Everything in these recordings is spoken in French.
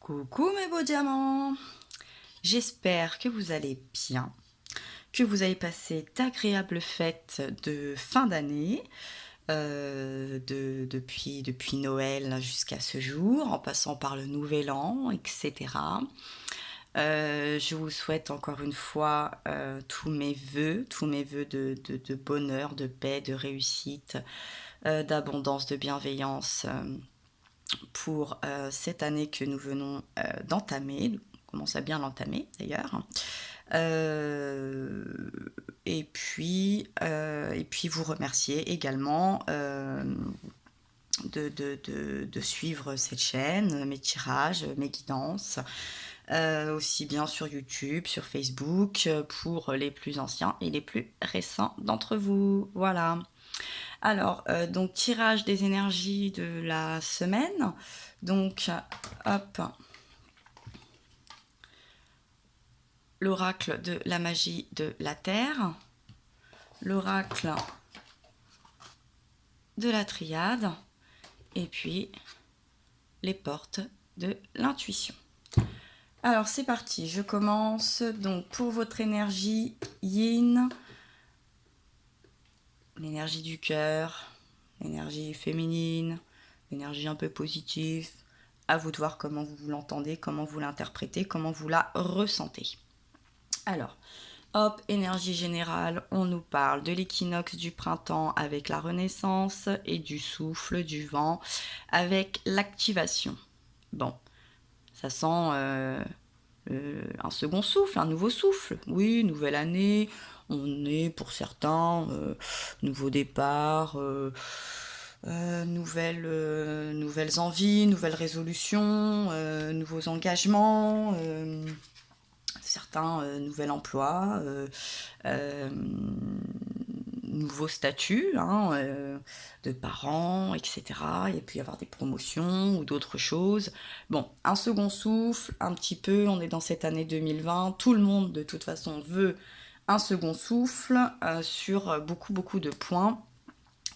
Coucou mes beaux diamants, j'espère que vous allez bien, que vous avez passé d'agréables fêtes de fin d'année, depuis Noël jusqu'à ce jour, en passant par le Nouvel An, etc. Je vous souhaite encore une fois tous mes vœux de bonheur, de paix, de réussite, d'abondance, de bienveillance. Pour cette année que nous venons d'entamer. On commence à bien l'entamer d'ailleurs. Euh, et puis vous remercier également de suivre cette chaîne, mes tirages, mes guidances, aussi bien sur YouTube, sur Facebook, pour les plus anciens et les plus récents d'entre vous. Voilà. Alors, donc tirage des énergies de la semaine. Donc, hop, l'oracle de la magie de la Terre, l'oracle de la triade, et puis les portes de l'intuition. Alors, c'est parti, je commence. Donc, pour votre énergie yin, l'énergie du cœur, l'énergie féminine, l'énergie un peu positive. À vous de voir comment vous l'entendez, comment vous l'interprétez, comment vous la ressentez. Alors, hop, énergie générale, on nous parle de l'équinoxe du printemps avec la renaissance et du souffle, du vent avec l'activation. Bon, ça sent un second souffle, un nouveau souffle. Oui, nouvelle année, on est pour certains, nouveau départ, nouvelles envies, nouvelles résolutions, nouveaux engagements, certains nouvel emploi, nouveau statut de parents, etc. Il peut y avoir des promotions ou d'autres choses. Bon, un second souffle, un petit peu, on est dans cette année 2020, tout le monde de toute façon veut un second souffle sur beaucoup de points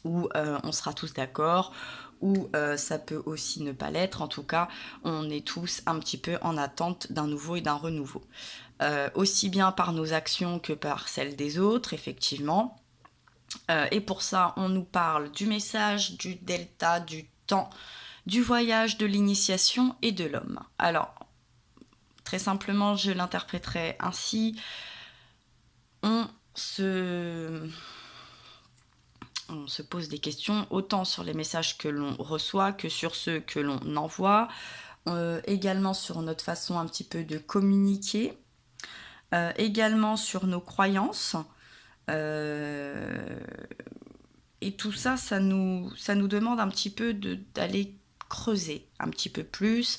où on sera tous d'accord, ou ça peut aussi ne pas l'être. En tout cas, on est tous un petit peu en attente d'un nouveau et d'un renouveau. Aussi bien par nos actions que par celles des autres, effectivement. Et pour ça, on nous parle du message, du delta, du temps, du voyage, de l'initiation et de l'homme. Alors, très simplement, je l'interpréterai ainsi. On se pose des questions autant sur les messages que l'on reçoit que sur ceux que l'on envoie, également sur notre façon un petit peu de communiquer, également sur nos croyances. Et tout ça, ça nous demande un petit peu d'aller creuser un petit peu plus.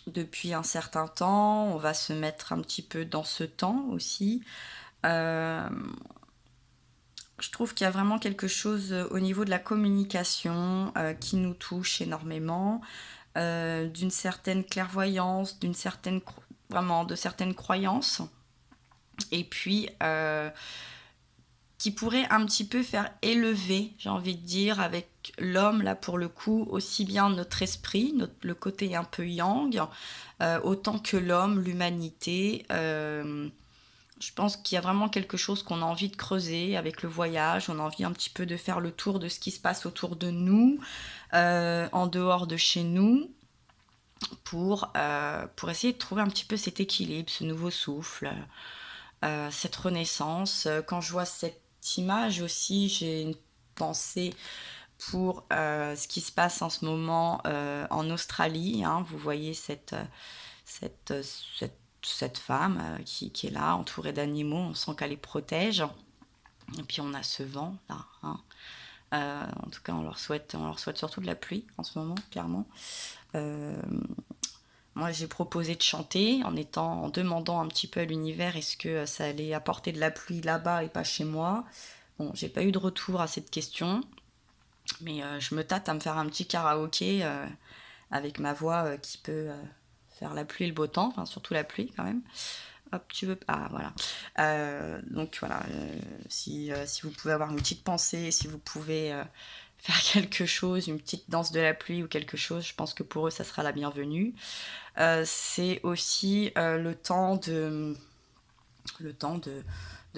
Depuis un certain temps, on va se mettre un petit peu dans ce temps aussi. Euh, je trouve qu'il y a vraiment quelque chose au niveau de la communication qui nous touche énormément, d'une certaine clairvoyance, vraiment de certaines croyances, et puis qui pourrait un petit peu faire élever, j'ai envie de dire, avec l'homme, là pour le coup, aussi bien notre esprit, le côté un peu yang, autant que l'homme, l'humanité. Je pense qu'il y a vraiment quelque chose qu'on a envie de creuser avec le voyage. On a envie un petit peu de faire le tour de ce qui se passe autour de nous, en dehors de chez nous, pour essayer de trouver un petit peu cet équilibre, ce nouveau souffle, cette renaissance. Quand je vois cette image aussi, j'ai une pensée pour ce qui se passe en ce moment en Australie. Hein. Vous voyez cette, cette, cette femme qui est là, entourée d'animaux, on sent qu'elle les protège. Et puis on a ce vent là. Hein. En tout cas, on leur souhaite surtout de la pluie en ce moment, clairement. Euh, Moi, j'ai proposé de chanter en demandant un petit peu à l'univers est-ce que ça allait apporter de la pluie là-bas et pas chez moi. Bon, j'ai pas eu de retour à cette question, mais je me tâte à me faire un petit karaoké avec ma voix qui peut faire la pluie et le beau temps, enfin surtout la pluie quand même. Hop, tu veux. Ah, voilà. Donc voilà, si vous pouvez avoir une petite pensée, si vous pouvez faire quelque chose, une petite danse de la pluie ou quelque chose, je pense que pour eux, ça sera la bienvenue. C'est aussi, le temps de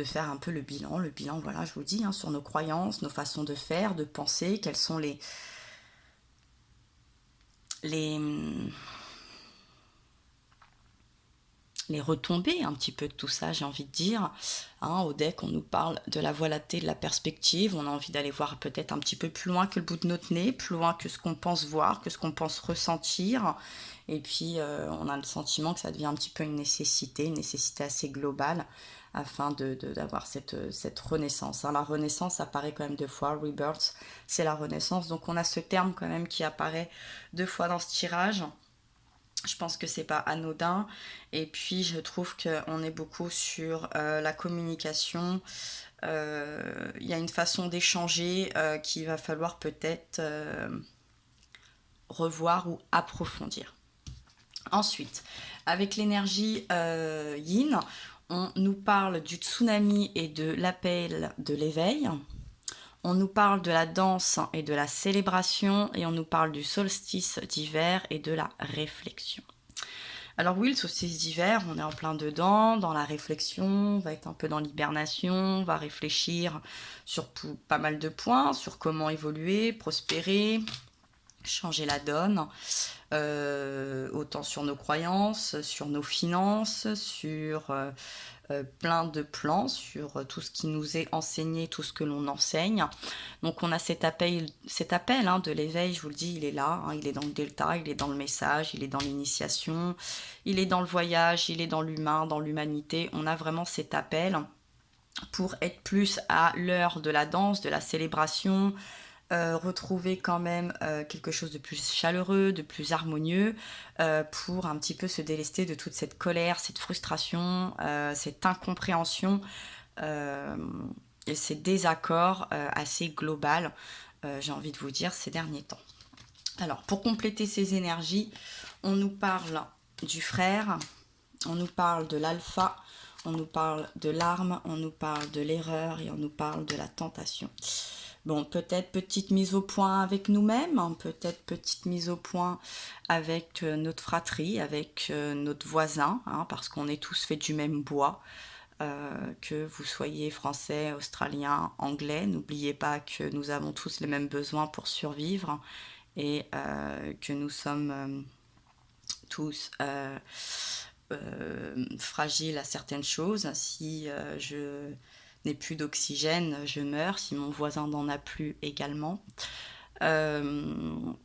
faire un peu le bilan. Le bilan, voilà, je vous dis, hein, sur nos croyances, nos façons de faire, de penser, quels sont les, mmh, les retombées un petit peu de tout ça, j'ai envie de dire. Hein, au deck, on nous parle de la voie lactée, de la perspective. On a envie d'aller voir peut-être un petit peu plus loin que le bout de notre nez, plus loin que ce qu'on pense voir, que ce qu'on pense ressentir. Et puis, on a le sentiment que ça devient un petit peu une nécessité assez globale, afin d'avoir cette renaissance. Hein. La renaissance apparaît quand même deux fois, rebirth, c'est la renaissance. Donc on a ce terme quand même qui apparaît deux fois dans ce tirage. Je pense que c'est pas anodin. Et puis je trouve qu'on est beaucoup sur la communication. Il y a une façon d'échanger qu'il va falloir peut-être revoir ou approfondir. Ensuite, avec l'énergie yin, on nous parle du tsunami et de l'appel de l'éveil. On nous parle de la danse et de la célébration, et on nous parle du solstice d'hiver et de la réflexion. Alors oui, le solstice d'hiver, on est en plein dedans, dans la réflexion, on va être un peu dans l'hibernation, on va réfléchir sur pas mal de points, sur comment évoluer, prospérer, changer la donne, autant sur nos croyances, sur nos finances, sur plein de plans, sur tout ce qui nous est enseigné, tout ce que l'on enseigne. Donc on a cet appel hein, de l'éveil, je vous le dis, il est là, hein, il est dans le delta, il est dans le message, il est dans l'initiation, il est dans le voyage, il est dans l'humain, dans l'humanité. On a vraiment cet appel pour être plus à l'heure de la danse, de la célébration, retrouver quand même quelque chose de plus chaleureux, de plus harmonieux, pour un petit peu se délester de toute cette colère, cette frustration, cette incompréhension euh, et ces désaccords assez global, j'ai envie de vous dire, ces derniers temps. Alors, pour compléter ces énergies, on nous parle du frère, on nous parle de l'alpha, on nous parle de l'arme, on nous parle de l'erreur et on nous parle de la tentation. Bon, peut-être petite mise au point avec nous-mêmes, hein, peut-être petite mise au point avec notre fratrie, avec notre voisin, hein, parce qu'on est tous faits du même bois. Que vous soyez français, australien, anglais, n'oubliez pas que nous avons tous les mêmes besoins pour survivre et que nous sommes tous fragiles à certaines choses. Si je n'ai plus d'oxygène, je meurs. Si mon voisin n'en a plus également. On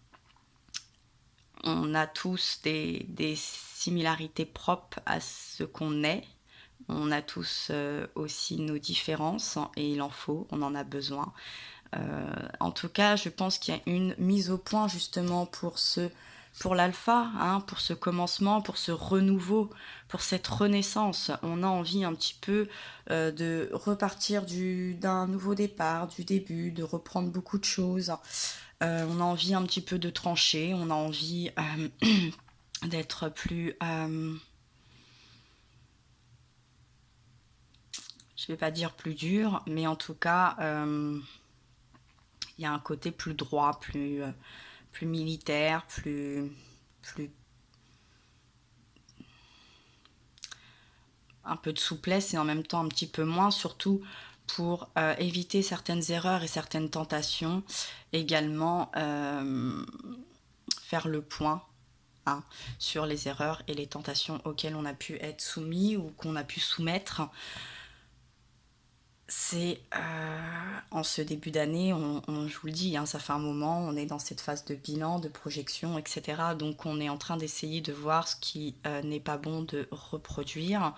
a tous des similarités propres à ce qu'on est. On a tous aussi nos différences et il en faut, on en a besoin. En tout cas, je pense qu'il y a une mise au point justement pour l'alpha, hein, pour ce commencement, pour ce renouveau, pour cette renaissance. On a envie un petit peu de repartir d'un nouveau départ, du début, de reprendre beaucoup de choses. On a envie un petit peu de trancher, on a envie d'être plus... je vais pas dire plus dur, mais en tout cas, il y a un côté plus droit, plus militaire, plus un peu de souplesse et en même temps un petit peu moins, surtout pour éviter certaines erreurs et certaines tentations. Également, faire le point hein, sur les erreurs et les tentations auxquelles on a pu être soumis ou qu'on a pu soumettre. C'est en ce début d'année, je vous le dis, hein, ça fait un moment, on est dans cette phase de bilan, de projection, etc. Donc on est en train d'essayer de voir ce qui n'est pas bon de reproduire,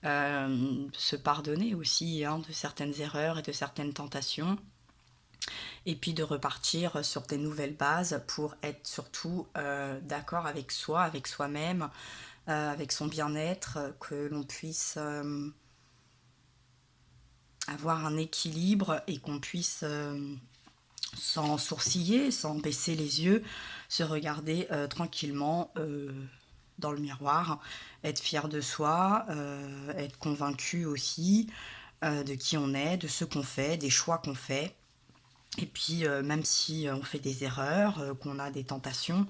se pardonner aussi hein, de certaines erreurs et de certaines tentations, et puis de repartir sur des nouvelles bases pour être surtout d'accord avec soi, avec soi-même, avec son bien-être, que l'on puisse... avoir un équilibre et qu'on puisse, sans sourciller, sans baisser les yeux, se regarder tranquillement dans le miroir, être fier de soi, être convaincu aussi de qui on est, de ce qu'on fait, des choix qu'on fait. Et puis, même si on fait des erreurs, qu'on a des tentations,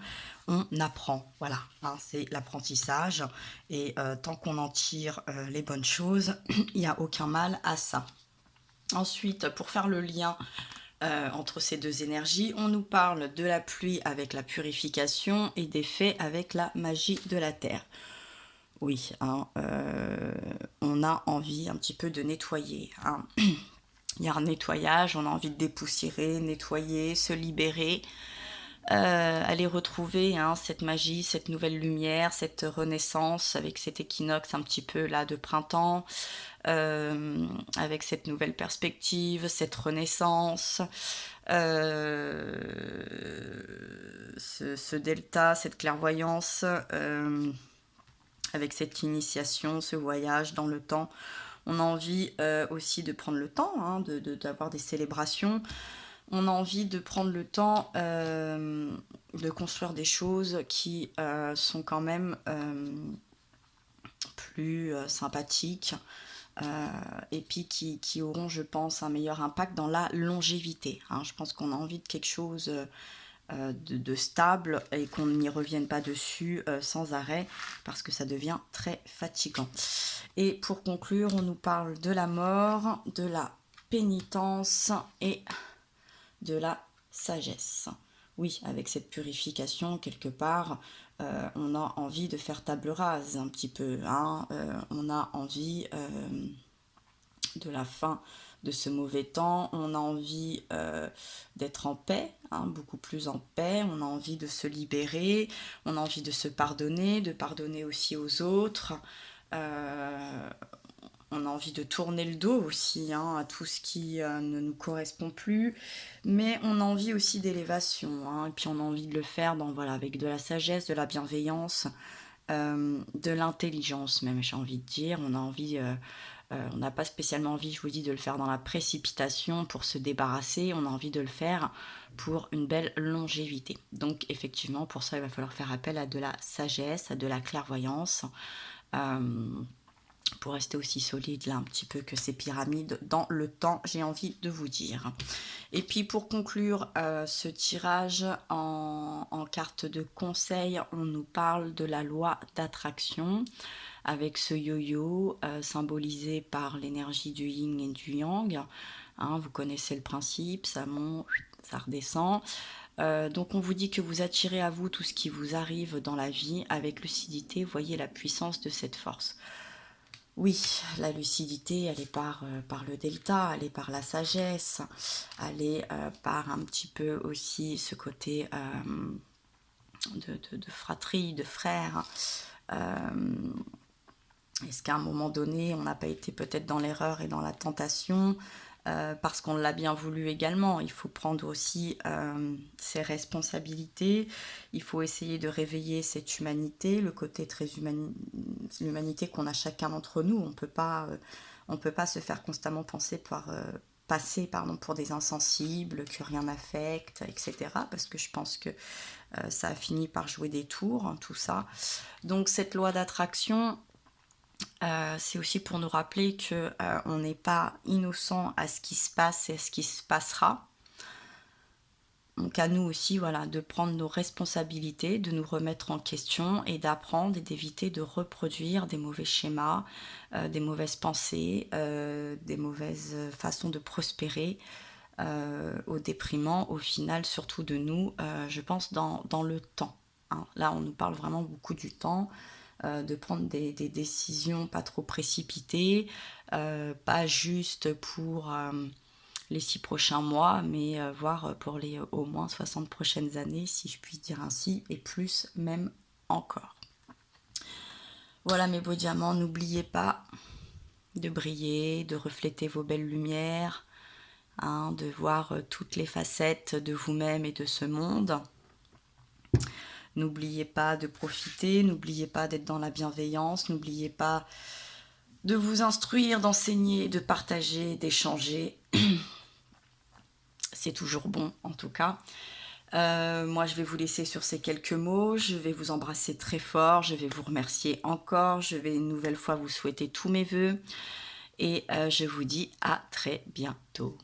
on apprend. Voilà, hein, c'est l'apprentissage et tant qu'on en tire, les bonnes choses, il y a aucun mal à ça. Ensuite, pour faire le lien, entre ces 2 énergies, on nous parle de la pluie avec la purification et des fées avec la magie de la terre. Oui, hein, on a envie un petit peu de nettoyer, hein. Il y a un nettoyage, on a envie de dépoussiérer, nettoyer, se libérer, aller retrouver, hein, cette magie, cette nouvelle lumière, cette renaissance avec cet équinoxe un petit peu là de printemps, avec cette nouvelle perspective, cette renaissance, ce delta, cette clairvoyance, avec cette initiation, ce voyage dans le temps. On a envie aussi de prendre le temps, hein, d'avoir des célébrations. On a envie de prendre le temps de construire des choses qui sont quand même plus sympathiques et puis qui auront, je pense, un meilleur impact dans la longévité, hein. Je pense qu'on a envie de quelque chose de stable et qu'on n'y revienne pas dessus sans arrêt parce que ça devient très fatigant. Et pour conclure, on nous parle de la mort, de la pénitence et de la sagesse. Oui, avec cette purification, quelque part, on a envie de faire table rase un petit peu, hein. On a envie de la fin de ce mauvais temps, on a envie d'être en paix, hein, beaucoup plus en paix, on a envie de se libérer, on a envie de se pardonner, de pardonner aussi aux autres. Euh, on a envie de tourner le dos aussi, hein, à tout ce qui ne nous correspond plus, mais on a envie aussi d'élévation, hein, et puis on a envie de le faire dans, voilà, avec de la sagesse, de la bienveillance, de l'intelligence même, j'ai envie de dire. On a envie, on n'a pas spécialement envie, je vous dis, de le faire dans la précipitation pour se débarrasser, on a envie de le faire pour une belle longévité. Donc effectivement, pour ça, il va falloir faire appel à de la sagesse, à de la clairvoyance. Pour rester aussi solide là un petit peu que ces pyramides dans le temps, j'ai envie de vous dire. Et puis pour conclure ce tirage en carte de conseil, on nous parle de la loi d'attraction avec ce yo-yo symbolisé par l'énergie du yin et du yang. Hein, vous connaissez le principe, ça monte, ça redescend. Donc on vous dit que vous attirez à vous tout ce qui vous arrive dans la vie avec lucidité. Voyez la puissance de cette force. Oui, la lucidité, elle est par le delta, elle est par la sagesse, elle est par un petit peu aussi ce côté de fratrie, de frère. Est-ce qu'à un moment donné, on n'a pas été peut-être dans l'erreur et dans la tentation parce qu'on l'a bien voulu également. Il faut prendre aussi ses responsabilités. Il faut essayer de réveiller cette humanité, le côté très l'humanité qu'on a chacun d'entre nous. On peut pas se faire constamment passer pour des insensibles, que rien n'affecte, etc. Parce que je pense que ça a fini par jouer des tours, hein, tout ça. Donc cette loi d'attraction, c'est aussi pour nous rappeler que on n'est pas innocent à ce qui se passe et à ce qui se passera. Donc à nous aussi, voilà, de prendre nos responsabilités, de nous remettre en question et d'apprendre et d'éviter de reproduire des mauvais schémas, des mauvaises pensées, des mauvaises façons de prospérer au déprimant, au final, surtout de nous, je pense, dans le temps, hein. Là, on nous parle vraiment beaucoup du temps, de prendre des décisions pas trop précipitées, pas juste pour les 6 prochains mois, mais voire pour les au moins 60 prochaines années, si je puis dire ainsi, et plus même encore. Voilà mes beaux diamants, n'oubliez pas de briller, de refléter vos belles lumières, hein, de voir toutes les facettes de vous-même et de ce monde. N'oubliez pas de profiter, n'oubliez pas d'être dans la bienveillance, n'oubliez pas de vous instruire, d'enseigner, de partager, d'échanger. C'est toujours bon en tout cas. Moi je vais vous laisser sur ces quelques mots, je vais vous embrasser très fort, je vais vous remercier encore, je vais une nouvelle fois vous souhaiter tous mes vœux et je vous dis à très bientôt.